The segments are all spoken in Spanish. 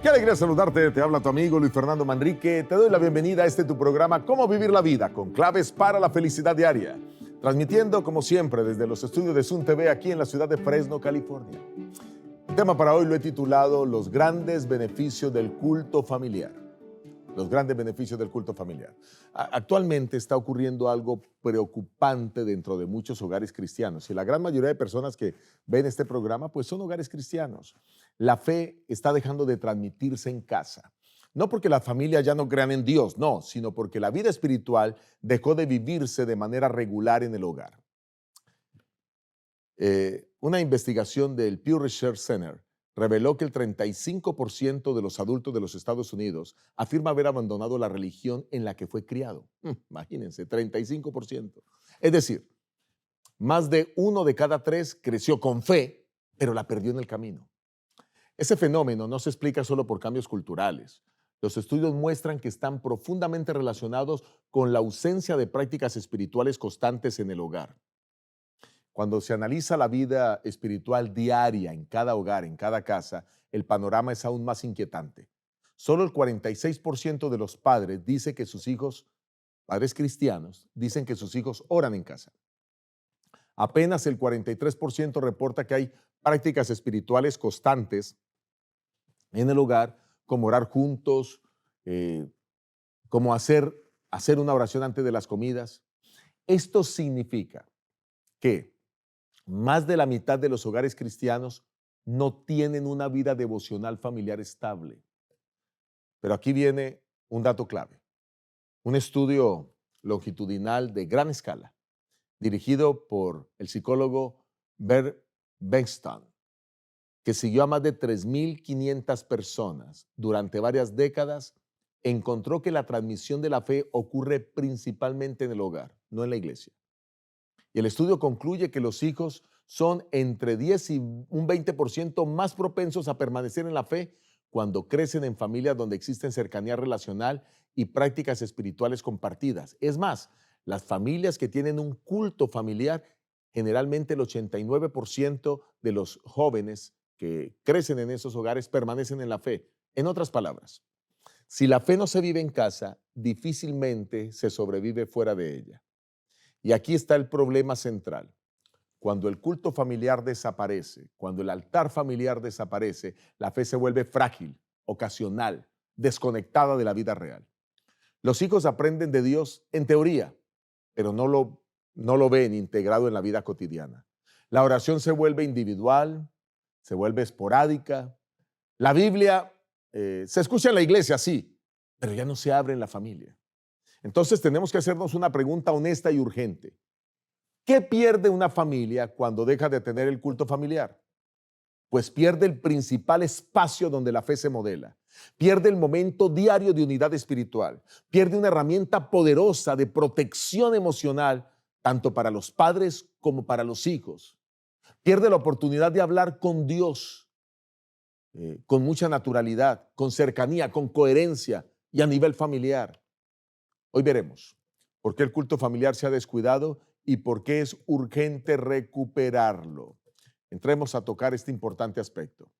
Qué alegría saludarte, te habla tu amigo Luis Fernando Manrique. Te doy la bienvenida a tu programa Cómo Vivir la Vida, con claves para la felicidad diaria. Transmitiendo, como siempre, desde los estudios de Sun TV aquí en la ciudad de Fresno, California. El tema para hoy lo he titulado Los grandes beneficios del culto familiar. Los grandes beneficios del culto familiar. Actualmente está ocurriendo algo preocupante dentro de muchos hogares cristianos y la gran mayoría de personas que ven este programa pues son hogares cristianos. La fe está dejando de transmitirse en casa. No porque las familias ya no crean en Dios, no, sino porque la vida espiritual dejó de vivirse de manera regular en el hogar. Una investigación del Pew Research Center reveló que el 35% de los adultos de los Estados Unidos afirma haber abandonado la religión en la que fue criado. Imagínense, 35%. Es decir, más de 1 de cada 3 creció con fe, pero la perdió en el camino. Ese fenómeno no se explica solo por cambios culturales. Los estudios muestran que están profundamente relacionados con la ausencia de prácticas espirituales constantes en el hogar. Cuando se analiza la vida espiritual diaria en cada hogar, en cada casa, el panorama es aún más inquietante. Solo el 46% de los padres dice que sus hijos, padres cristianos, dicen que sus hijos oran en casa. Apenas el 43% reporta que hay prácticas espirituales constantes en el hogar, como orar juntos, como hacer una oración antes de las comidas. Esto significa que más de la mitad de los hogares cristianos no tienen una vida devocional familiar estable. Pero aquí viene un dato clave. Un estudio longitudinal de gran escala, dirigido por el psicólogo Bert Bengtsson, que siguió a más de 3.500 personas durante varias décadas, encontró que la transmisión de la fe ocurre principalmente en el hogar, no en la iglesia. Y el estudio concluye que los hijos son entre 10 y un 20% más propensos a permanecer en la fe cuando crecen en familias donde existen cercanía relacional y prácticas espirituales compartidas. Es más, las familias que tienen un culto familiar, generalmente el 89% de los jóvenes que crecen en esos hogares permanecen en la fe. En otras palabras, si la fe no se vive en casa, difícilmente se sobrevive fuera de ella. Y aquí está el problema central. Cuando el culto familiar desaparece, cuando el altar familiar desaparece, la fe se vuelve frágil, ocasional, desconectada de la vida real. Los hijos aprenden de Dios en teoría, pero no lo ven integrado en la vida cotidiana. La oración se vuelve individual, se vuelve esporádica. La Biblia se escucha en la iglesia, sí, pero ya no se abre en la familia. Entonces tenemos que hacernos una pregunta honesta y urgente. ¿Qué pierde una familia cuando deja de tener el culto familiar? Pues pierde el principal espacio donde la fe se modela, pierde el momento diario de unidad espiritual, pierde una herramienta poderosa de protección emocional, tanto para los padres como para los hijos. Pierde la oportunidad de hablar con Dios con mucha naturalidad, con cercanía, con coherencia y a nivel familiar. Hoy veremos por qué el culto familiar se ha descuidado y por qué es urgente recuperarlo. Entremos a tocar este importante aspecto.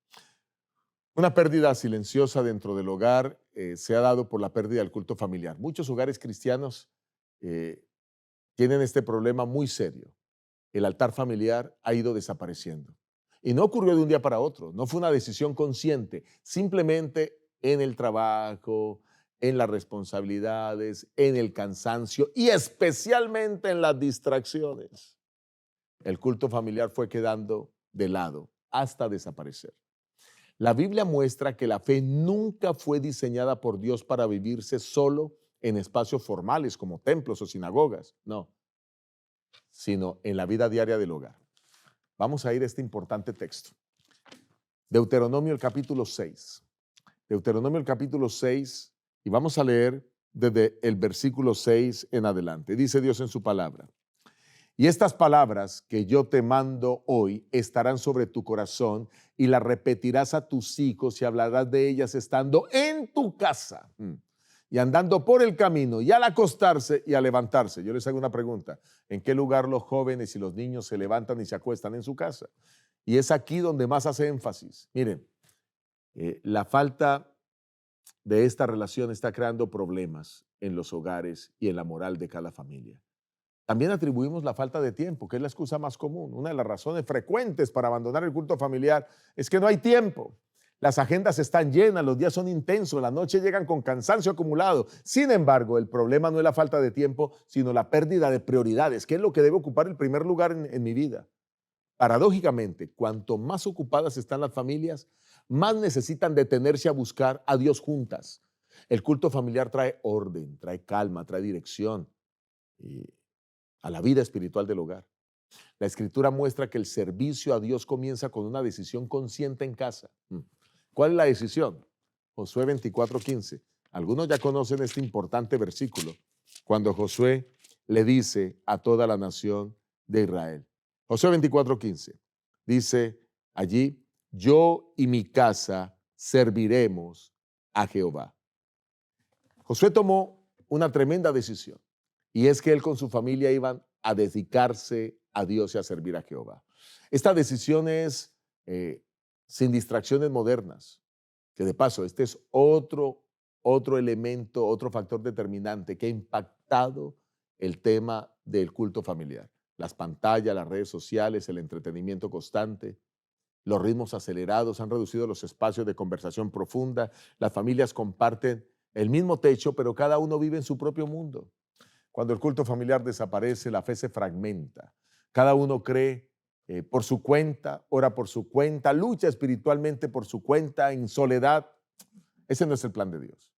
Una pérdida silenciosa dentro del hogar se ha dado por la pérdida del culto familiar. Muchos hogares cristianos tienen este problema muy serio. El altar familiar ha ido desapareciendo. Y no ocurrió de un día para otro, no fue una decisión consciente, simplemente en el trabajo, en las responsabilidades, en el cansancio y especialmente en las distracciones. El culto familiar fue quedando de lado hasta desaparecer. La Biblia muestra que la fe nunca fue diseñada por Dios para vivirse solo en espacios formales como templos o sinagogas, no, sino en la vida diaria del hogar. Vamos a ir a este importante texto. Deuteronomio el capítulo 6. Deuteronomio el capítulo 6 y vamos a leer desde el versículo 6 en adelante. Dice Dios en su palabra: y estas palabras que yo te mando hoy estarán sobre tu corazón y las repetirás a tus hijos y hablarás de ellas estando en tu casa y andando por el camino y al acostarse y al levantarse. Yo les hago una pregunta: ¿en qué lugar los jóvenes y los niños se levantan y se acuestan? En su casa. Y es aquí donde más hace énfasis. Miren, la falta de esta relación está creando problemas en los hogares y en la moral de cada familia. También atribuimos la falta de tiempo, que es la excusa más común. Una de las razones frecuentes para abandonar el culto familiar es que no hay tiempo. Las agendas están llenas, los días son intensos, las noches llegan con cansancio acumulado. Sin embargo, el problema no es la falta de tiempo, sino la pérdida de prioridades, que es lo que debe ocupar el primer lugar en mi vida. Paradójicamente, cuanto más ocupadas están las familias, más necesitan detenerse a buscar a Dios juntas. El culto familiar trae orden, trae calma, trae dirección a la vida espiritual del hogar. La Escritura muestra que el servicio a Dios comienza con una decisión consciente en casa. ¿Cuál es la decisión? Josué 24:15. Algunos ya conocen este importante versículo, cuando Josué le dice a toda la nación de Israel. Josué 24:15 dice allí: yo y mi casa serviremos a Jehová. Josué tomó una tremenda decisión, y es que él con su familia iban a dedicarse a Dios y a servir a Jehová. Esta decisión es sin distracciones modernas, que de paso este es otro elemento, otro factor determinante que ha impactado el tema del culto familiar. Las pantallas, las redes sociales, el entretenimiento constante, los ritmos acelerados han reducido los espacios de conversación profunda. Las familias comparten el mismo techo, pero cada uno vive en su propio mundo. Cuando el culto familiar desaparece, la fe se fragmenta. Cada uno cree por su cuenta, ora por su cuenta, lucha espiritualmente por su cuenta, en soledad. Ese no es el plan de Dios.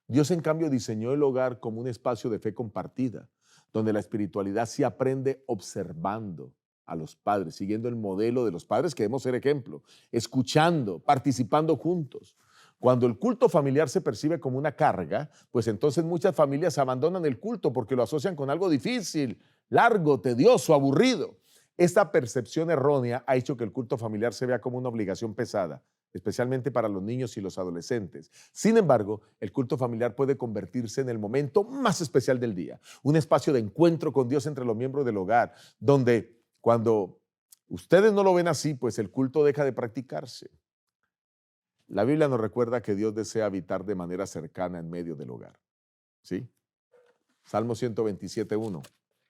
Dios, en cambio, diseñó el hogar como un espacio de fe compartida, donde la espiritualidad se aprende observando a los padres, siguiendo el modelo de los padres que debemos ser ejemplo, escuchando, participando juntos. Cuando el culto familiar se percibe como una carga, pues entonces muchas familias abandonan el culto porque lo asocian con algo difícil, largo, tedioso, aburrido. Esta percepción errónea ha hecho que el culto familiar se vea como una obligación pesada, especialmente para los niños y los adolescentes. Sin embargo, el culto familiar puede convertirse en el momento más especial del día, un espacio de encuentro con Dios entre los miembros del hogar, donde cuando ustedes no lo ven así, pues el culto deja de practicarse. La Biblia nos recuerda que Dios desea habitar de manera cercana en medio del hogar. ¿Sí? Salmo 127:1.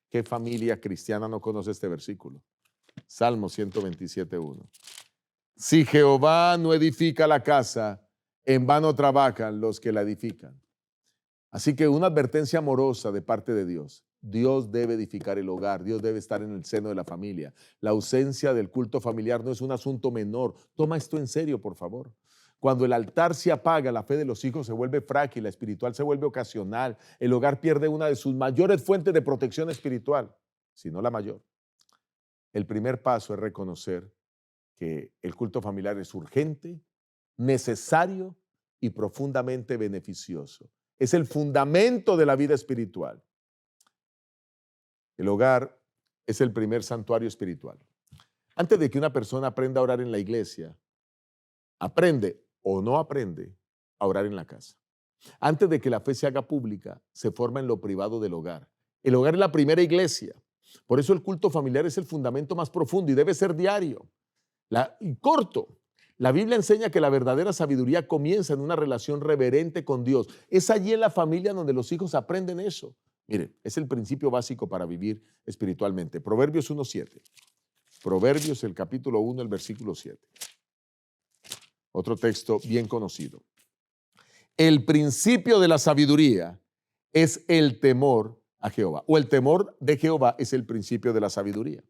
¿Qué familia cristiana no conoce este versículo? Salmo 127:1. Si Jehová no edifica la casa, en vano trabajan los que la edifican. Así que una advertencia amorosa de parte de Dios. Dios debe edificar el hogar, Dios debe estar en el seno de la familia. La ausencia del culto familiar no es un asunto menor. Toma esto en serio, por favor. Cuando el altar se apaga, la fe de los hijos se vuelve frágil, la espiritual se vuelve ocasional, el hogar pierde una de sus mayores fuentes de protección espiritual, si no la mayor. El primer paso es reconocer que el culto familiar es urgente, necesario y profundamente beneficioso. Es el fundamento de la vida espiritual. El hogar es el primer santuario espiritual. Antes de que una persona aprenda a orar en la iglesia, aprende o no aprende a orar en la casa. Antes de que la fe se haga pública, se forma en lo privado del hogar. El hogar es la primera iglesia. Por eso el culto familiar es el fundamento más profundo y debe ser diario. Y corto. La Biblia enseña que la verdadera sabiduría comienza en una relación reverente con Dios. Es allí en la familia donde los hijos aprenden eso. Mire, es el principio básico para vivir espiritualmente. Proverbios 1:7. Proverbios, el capítulo 1, el versículo 7. Otro texto bien conocido. El principio de la sabiduría es el temor a Jehová, o el temor de Jehová es el principio de la sabiduría.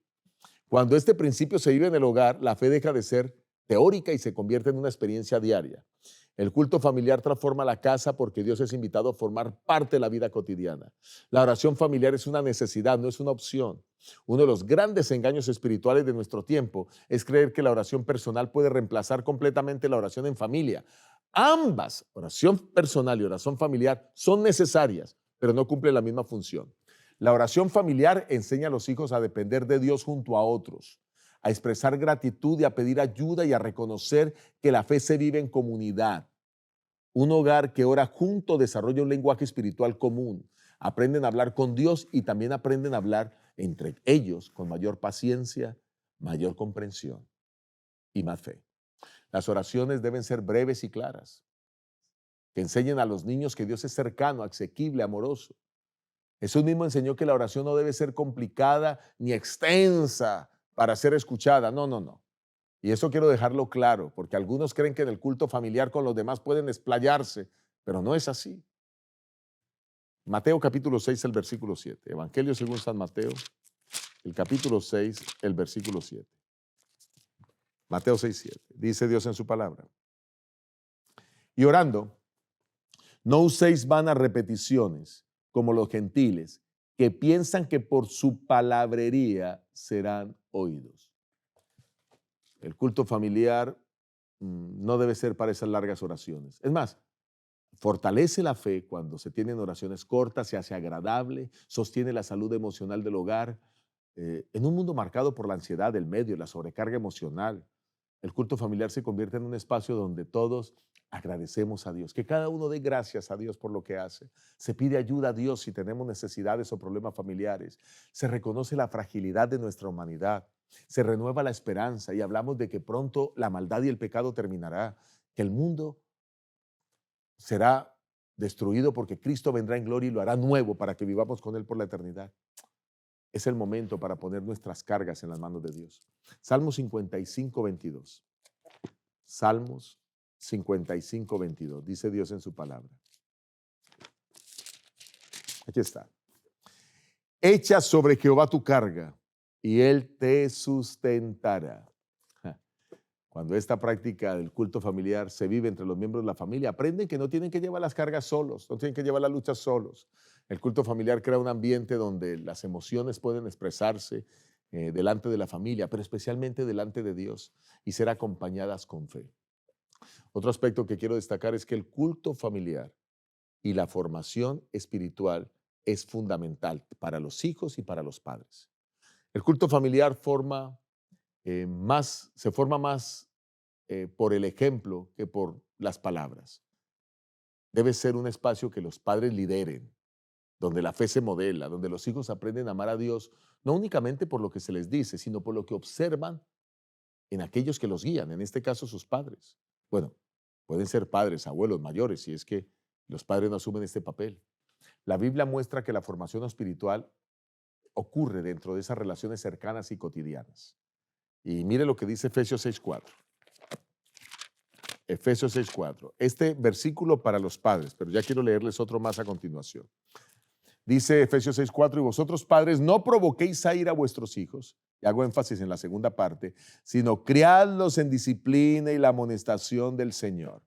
Cuando este principio se vive en el hogar, la fe deja de ser teórica y se convierte en una experiencia diaria. El culto familiar transforma la casa porque Dios es invitado a formar parte de la vida cotidiana. La oración familiar es una necesidad, no es una opción. Uno de los grandes engaños espirituales de nuestro tiempo es creer que la oración personal puede reemplazar completamente la oración en familia. Ambas, oración personal y oración familiar, son necesarias, pero no cumplen la misma función. La oración familiar enseña a los hijos a depender de Dios junto a otros, a expresar gratitud y a pedir ayuda y a reconocer que la fe se vive en comunidad. Un hogar que ora junto desarrolla un lenguaje espiritual común. Aprenden a hablar con Dios y también aprenden a hablar entre ellos con mayor paciencia, mayor comprensión y más fe. Las oraciones deben ser breves y claras. que enseñen a los niños que Dios es cercano, asequible, amoroso. Jesús mismo enseñó que la oración no debe ser complicada ni extensa para ser escuchada. No, no, no. Y eso quiero dejarlo claro, porque algunos creen que en el culto familiar con los demás pueden explayarse, pero no es así. Mateo capítulo 6, el versículo 7. Evangelio según San Mateo, el capítulo 6, el versículo 7. Mateo 6, 7. Dice Dios en su palabra. Y orando, no uséis vanas repeticiones como los gentiles, que piensan que por su palabrería serán oídos. El culto familiar no debe ser para esas largas oraciones. Es más, fortalece la fe cuando se tienen oraciones cortas, se hace agradable, sostiene la salud emocional del hogar. En un mundo marcado por la ansiedad del medio, la sobrecarga emocional, el culto familiar se convierte en un espacio donde todos agradecemos a Dios, que cada uno dé gracias a Dios por lo que hace. Se pide ayuda a Dios si tenemos necesidades o problemas familiares. Se reconoce la fragilidad de nuestra humanidad. Se renueva la esperanza y hablamos de que pronto la maldad y el pecado terminará, que el mundo será destruido porque Cristo vendrá en gloria y lo hará nuevo para que vivamos con Él por la eternidad. Es el momento para poner nuestras cargas en las manos de Dios. Salmos 55, 22. Salmos 55, 22. Dice Dios en su palabra. Aquí está. Echa sobre Jehová tu carga y Él te sustentará. Cuando esta práctica del culto familiar se vive entre los miembros de la familia, aprenden que no tienen que llevar las cargas solos, no tienen que llevar las luchas solos. El culto familiar crea un ambiente donde las emociones pueden expresarse delante de la familia, pero especialmente delante de Dios y ser acompañadas con fe. Otro aspecto que quiero destacar es que el culto familiar y la formación espiritual es fundamental para los hijos y para los padres. El culto familiar se forma más por el ejemplo que por las palabras. Debe ser un espacio que los padres lideren, donde la fe se modela, donde los hijos aprenden a amar a Dios, no únicamente por lo que se les dice, sino por lo que observan en aquellos que los guían, en este caso sus padres. Bueno, pueden ser padres, abuelos, mayores, si es que los padres no asumen este papel. La Biblia muestra que la formación espiritual ocurre dentro de esas relaciones cercanas y cotidianas. Y mire lo que dice Efesios 6:4. Efesios 6:4. Este versículo para los padres, pero ya quiero leerles otro más a continuación. Dice Efesios 6:4, y vosotros padres no provoquéis a ira a vuestros hijos, y hago énfasis en la segunda parte, sino criadlos en disciplina y la amonestación del Señor.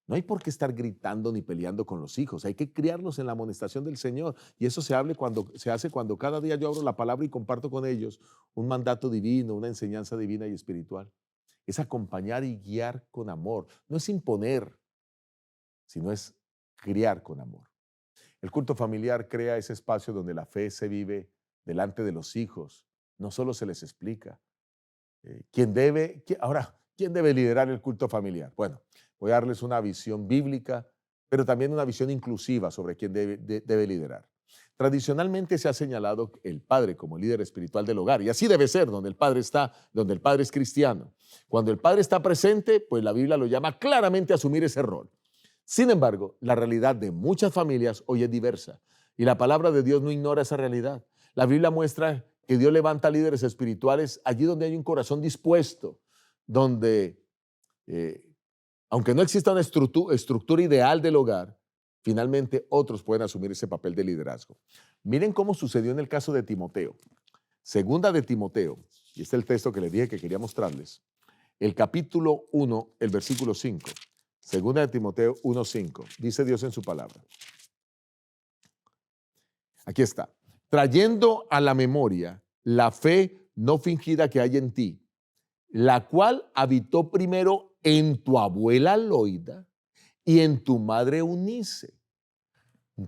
No hay por qué estar gritando ni peleando con los hijos, hay que criarlos en la amonestación del Señor, y eso se hace cuando cada día yo abro la palabra y comparto con ellos un mandato divino, una enseñanza divina y espiritual. Es acompañar y guiar con amor, no es imponer, sino es criar con amor. El culto familiar crea ese espacio donde la fe se vive delante de los hijos, no solo se les explica. ¿Quién debe liderar el culto familiar? Bueno, voy a darles una visión bíblica, pero también una visión inclusiva sobre quién debe liderar. Tradicionalmente se ha señalado el padre como líder espiritual del hogar, y así debe ser, donde el padre está, donde el padre es cristiano. Cuando el padre está presente, pues la Biblia lo llama claramente a asumir ese rol. Sin embargo, la realidad de muchas familias hoy es diversa, y la palabra de Dios no ignora esa realidad. La Biblia muestra que Dios levanta líderes espirituales allí donde hay un corazón dispuesto, donde, aunque no exista una estructura ideal del hogar, finalmente otros pueden asumir ese papel de liderazgo. Miren cómo sucedió en el caso de Timoteo. Segunda de Timoteo, y este es el texto que les dije que quería mostrarles, el capítulo 1, el versículo 5. Segunda de Timoteo 1:5. Dice Dios en su palabra. Aquí está. Trayendo a la memoria la fe no fingida que hay en ti, la cual habitó primero en tu abuela Loida y en tu madre Eunice.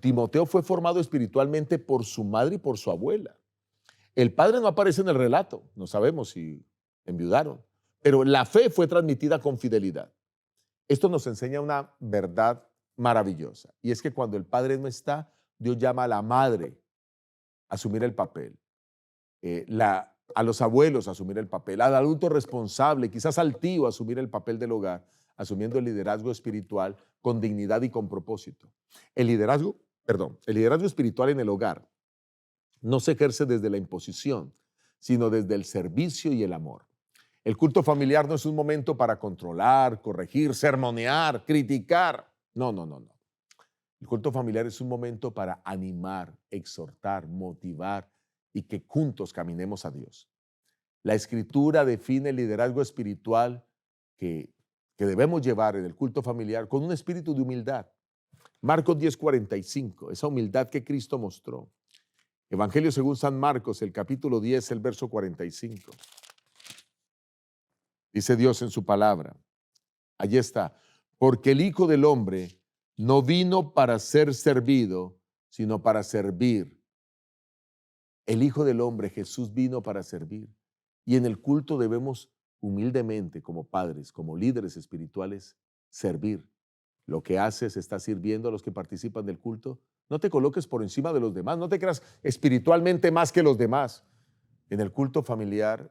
Timoteo fue formado espiritualmente por su madre y por su abuela. El padre no aparece en el relato, no sabemos si enviudaron, pero la fe fue transmitida con fidelidad. Esto nos enseña una verdad maravillosa, y es que cuando el padre no está, Dios llama a la madre a asumir el papel, a los abuelos a asumir el papel, al adulto responsable, quizás al tío a asumir el papel del hogar, asumiendo el liderazgo espiritual con dignidad y con propósito. El liderazgo espiritual en el hogar no se ejerce desde la imposición, sino desde el servicio y el amor. El culto familiar no es un momento para controlar, corregir, sermonear, criticar. No, no, no, no. El culto familiar es un momento para animar, exhortar, motivar y que juntos caminemos a Dios. La Escritura define el liderazgo espiritual que debemos llevar en el culto familiar con un espíritu de humildad. Marcos 10:45, esa humildad que Cristo mostró. Evangelio según San Marcos, el capítulo 10, el verso 45. Dice Dios en su palabra. Allí está. Porque el Hijo del Hombre no vino para ser servido, sino para servir. El Hijo del Hombre, Jesús, vino para servir. Y en el culto debemos humildemente, como padres, como líderes espirituales, servir. Lo que haces, estás sirviendo a los que participan del culto. No te coloques por encima de los demás, no te creas espiritualmente más que los demás. En el culto familiar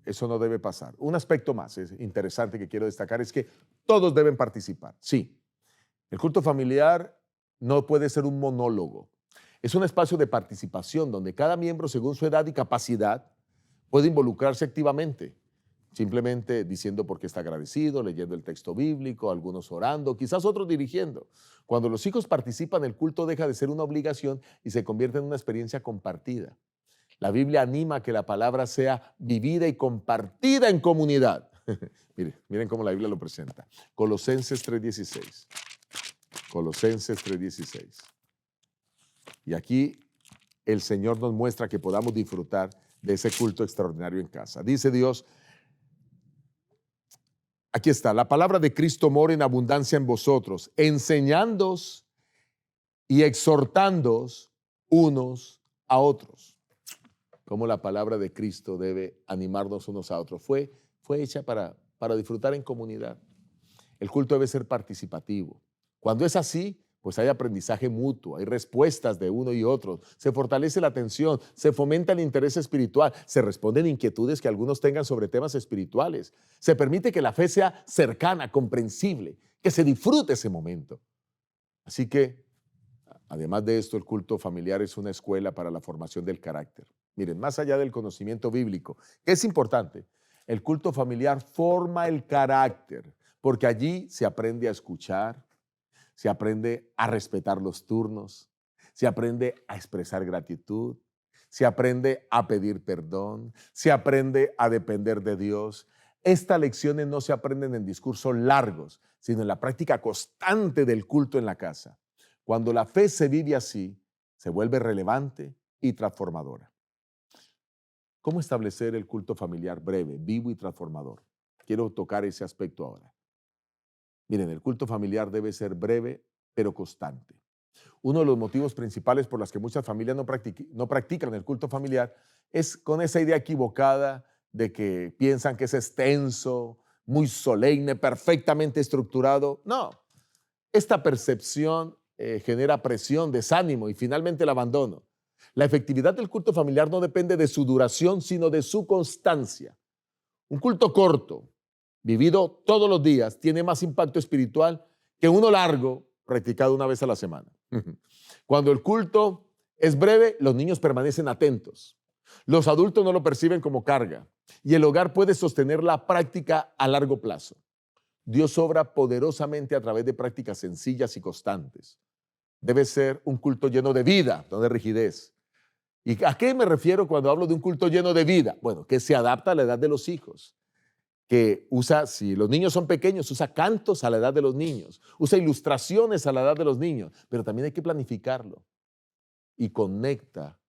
eso no debe pasar. Un aspecto más interesante que quiero destacar es que todos deben participar. Sí, el culto familiar no puede ser un monólogo. Es un espacio de participación donde cada miembro, según su edad y capacidad, puede involucrarse activamente, simplemente diciendo por qué está agradecido, leyendo el texto bíblico, algunos orando, quizás otros dirigiendo. Cuando los hijos participan, el culto deja de ser una obligación y se convierte en una experiencia compartida. La Biblia anima a que la palabra sea vivida y compartida en comunidad. Miren cómo la Biblia lo presenta. Colosenses 3:16. Colosenses 3:16. Y aquí el Señor nos muestra que podamos disfrutar de ese culto extraordinario en casa. Dice Dios, aquí está, la palabra de Cristo mora en abundancia en vosotros, enseñándoos y exhortándoos unos a otros. Cómo la palabra de Cristo debe animarnos unos a otros. Fue hecha para disfrutar en comunidad. El culto debe ser participativo. Cuando es así, pues hay aprendizaje mutuo, hay respuestas de uno y otro, se fortalece la atención, se fomenta el interés espiritual, se responden inquietudes que algunos tengan sobre temas espirituales, se permite que la fe sea cercana, comprensible, que se disfrute ese momento. Así que, además de esto, el culto familiar es una escuela para la formación del carácter. Miren, más allá del conocimiento bíblico, que es importante, el culto familiar forma el carácter, porque allí se aprende a escuchar, se aprende a respetar los turnos, se aprende a expresar gratitud, se aprende a pedir perdón, se aprende a depender de Dios. Estas lecciones no se aprenden en discursos largos, sino en la práctica constante del culto en la casa. Cuando la fe se vive así, se vuelve relevante y transformadora. ¿Cómo establecer el culto familiar breve, vivo y transformador? Quiero tocar ese aspecto ahora. Miren, el culto familiar debe ser breve, pero constante. Uno de los motivos principales por los que muchas familias no practican el culto familiar es con esa idea equivocada de que piensan que es extenso, muy solemne, perfectamente estructurado. No, esta percepción genera presión, desánimo y finalmente el abandono. La efectividad del culto familiar no depende de su duración, sino de su constancia. Un culto corto, vivido todos los días, tiene más impacto espiritual que uno largo, practicado una vez a la semana. Cuando el culto es breve, los niños permanecen atentos. Los adultos no lo perciben como carga y el hogar puede sostener la práctica a largo plazo. Dios obra poderosamente a través de prácticas sencillas y constantes. Debe ser un culto lleno de vida, no de rigidez. ¿Y a qué me refiero cuando hablo de un culto lleno de vida? Bueno, que se adapta a la edad de los hijos, que usa, si los niños son pequeños, usa cantos a la edad de los niños, usa ilustraciones a la edad de los niños, pero también hay que planificarlo y conecta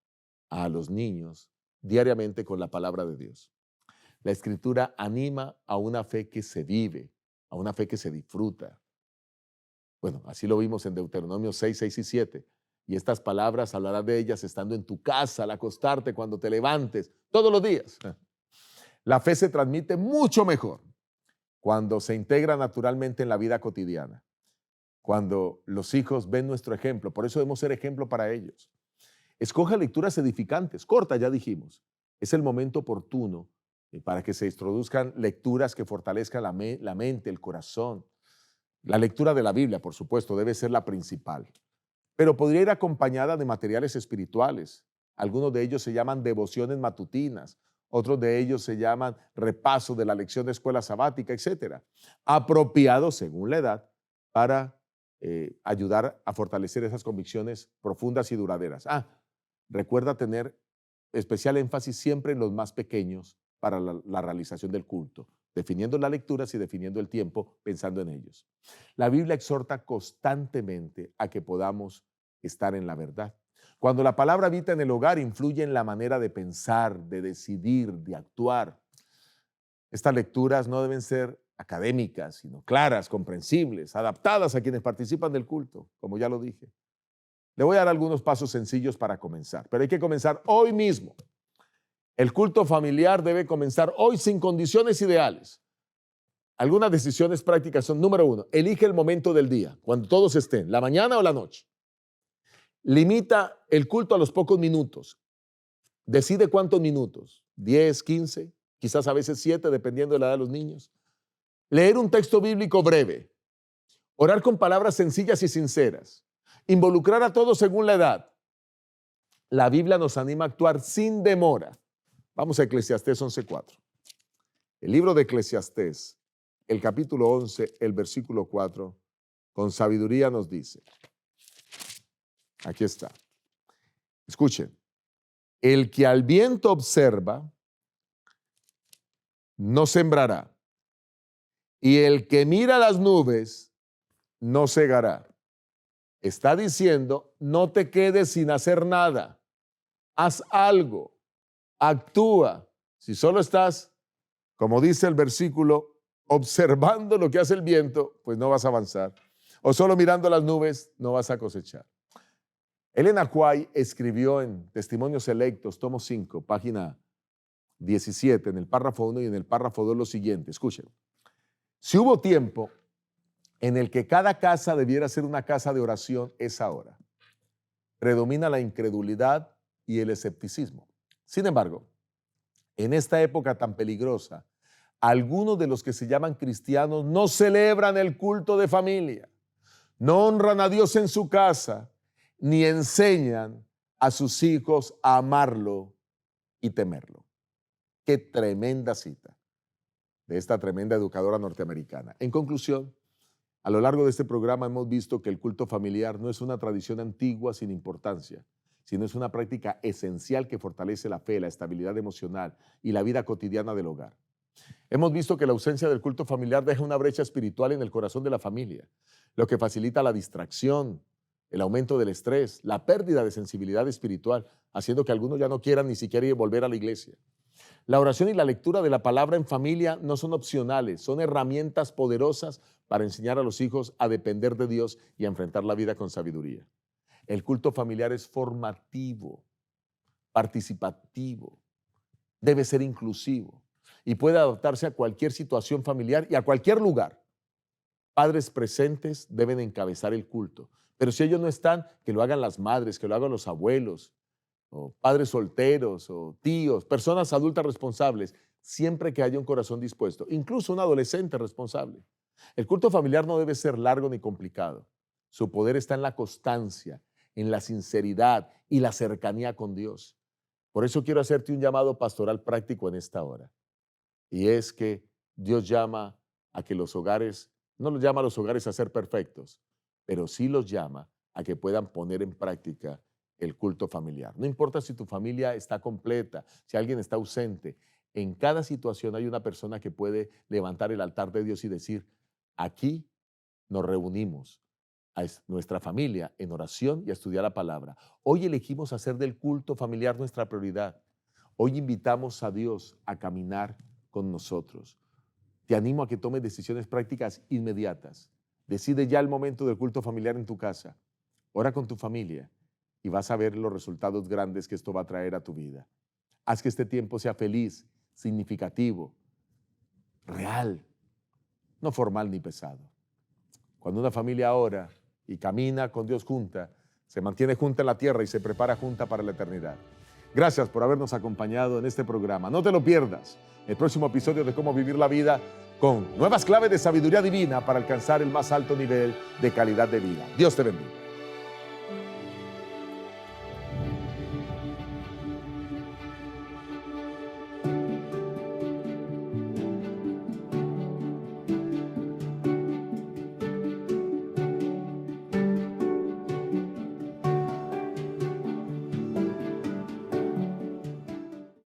a los niños diariamente con la palabra de Dios. La Escritura anima a una fe que se vive, a una fe que se disfruta. Bueno, así lo vimos en Deuteronomio 6, 6 y 7. Y estas palabras hablarás de ellas estando en tu casa, al acostarte, cuando te levantes, todos los días. La fe se transmite mucho mejor cuando se integra naturalmente en la vida cotidiana, cuando los hijos ven nuestro ejemplo. Por eso debemos ser ejemplo para ellos. Escoja lecturas edificantes, cortas, ya dijimos. Es el momento oportuno para que se introduzcan lecturas que fortalezcan la mente, el corazón. La lectura de la Biblia, por supuesto, debe ser la principal, pero podría ir acompañada de materiales espirituales. Algunos de ellos se llaman devociones matutinas, otros de ellos se llaman repaso de la lección de escuela sabática, etcétera, apropiados según la edad para ayudar a fortalecer esas convicciones profundas y duraderas. Recuerda tener especial énfasis siempre en los más pequeños para la realización del culto, definiendo las lecturas y definiendo el tiempo pensando en ellos. La Biblia exhorta constantemente a que podamos estar en la verdad. Cuando la palabra habita en el hogar, influye en la manera de pensar, de decidir, de actuar. Estas lecturas no deben ser académicas, sino claras, comprensibles, adaptadas a quienes participan del culto, como ya lo dije. Le voy a dar algunos pasos sencillos para comenzar, pero hay que comenzar hoy mismo. El culto familiar debe comenzar hoy sin condiciones ideales. Algunas decisiones prácticas son: número 1, elige el momento del día, cuando todos estén, la mañana o la noche. Limita el culto a los pocos minutos. Decide cuántos minutos, 10, 15, quizás a veces 7, dependiendo de la edad de los niños. Leer un texto bíblico breve. Orar con palabras sencillas y sinceras. Involucrar a todos según la edad. La Biblia nos anima a actuar sin demora. Vamos a Eclesiastés 11:4. El libro de Eclesiastés, el capítulo 11, el versículo 4, con sabiduría nos dice, aquí está, escuchen, el que al viento observa, no sembrará, y el que mira las nubes, no segará. Está diciendo, no te quedes sin hacer nada, haz algo, actúa. Si solo estás, como dice el versículo, observando lo que hace el viento, pues no vas a avanzar. O solo mirando las nubes, no vas a cosechar. Elena White escribió en Testimonios Selectos, tomo 5, página 17, en el párrafo 1 y en el párrafo 2 lo siguiente. Escuchen. Si hubo tiempo en el que cada casa debiera ser una casa de oración, es ahora. Predomina la incredulidad y el escepticismo. Sin embargo, en esta época tan peligrosa, algunos de los que se llaman cristianos no celebran el culto de familia, no honran a Dios en su casa, ni enseñan a sus hijos a amarlo y temerlo. Qué tremenda cita de esta tremenda educadora norteamericana. En conclusión, a lo largo de este programa hemos visto que el culto familiar no es una tradición antigua sin importancia, sino es una práctica esencial que fortalece la fe, la estabilidad emocional y la vida cotidiana del hogar. Hemos visto que la ausencia del culto familiar deja una brecha espiritual en el corazón de la familia, lo que facilita la distracción, el aumento del estrés, la pérdida de sensibilidad espiritual, haciendo que algunos ya no quieran ni siquiera ir a volver a la iglesia. La oración y la lectura de la palabra en familia no son opcionales, son herramientas poderosas para enseñar a los hijos a depender de Dios y a enfrentar la vida con sabiduría. El culto familiar es formativo, participativo, debe ser inclusivo y puede adaptarse a cualquier situación familiar y a cualquier lugar. Padres presentes deben encabezar el culto, pero si ellos no están, que lo hagan las madres, que lo hagan los abuelos, o padres solteros, o tíos, personas adultas responsables, siempre que haya un corazón dispuesto, incluso un adolescente responsable. El culto familiar no debe ser largo ni complicado. Su poder está en la constancia, en la sinceridad y la cercanía con Dios. Por eso quiero hacerte un llamado pastoral práctico en esta hora. Y es que Dios llama a que los hogares, no los llama a los hogares a ser perfectos, pero sí los llama a que puedan poner en práctica el culto familiar. No importa si tu familia está completa, si alguien está ausente, en cada situación hay una persona que puede levantar el altar de Dios y decir, aquí nos reunimos a nuestra familia en oración y a estudiar la palabra. Hoy elegimos hacer del culto familiar nuestra prioridad. Hoy invitamos a Dios a caminar con nosotros. Te animo a que tomes decisiones prácticas inmediatas. Decide ya el momento del culto familiar en tu casa. Ora con tu familia y vas a ver los resultados grandes que esto va a traer a tu vida. Haz que este tiempo sea feliz, significativo, real, no formal ni pesado. Cuando una familia ora y camina con Dios junta, se mantiene junta en la tierra y se prepara junta para la eternidad. Gracias por habernos acompañado en este programa. No te lo pierdas. El próximo episodio de Cómo Vivir la Vida con nuevas claves de sabiduría divina para alcanzar el más alto nivel de calidad de vida. Dios te bendiga.